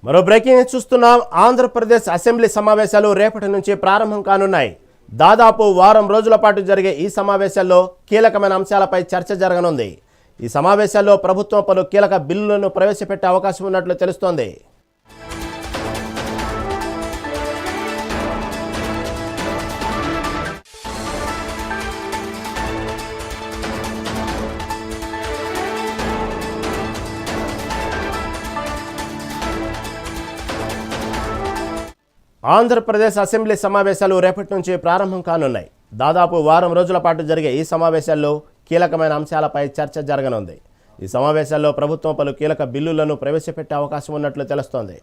మరో breaking news చూస్తున్నాం. Andhra Pradesh assembly సమావేశాలు రేపటి నుంచి ప్రారంభం కానున్నాయి. దాదాపు వారం రోజుల పాటు జరిగే ఈ సమావేశాల్లో కీలకమైన అంశాలపై చర్చ జరగనుంది. ఈ సమావేశాల్లో ప్రభుత్వం పలు కీలక బిల్లులను ప్రవేశపెట్టే అవకాశం ఉన్నట్లు తెలుస్తోంది. ఆంధ్రప్రదేశ్ అసెంబ్లీ సమావేశాలు రేపటి నుంచి ప్రారంభం కానున్నాయి. దాదాపు వారం రోజుల పాటు జరిగే ఈ సమావేశాల్లో కీలకమైన అంశాలపై చర్చ జరగనుంది. ఈ సమావేశాల్లో ప్రభుత్వం పలు కీలక బిల్లులను ప్రవేశపెట్టే అవకాశం ఉన్నట్లు తెలుస్తోంది.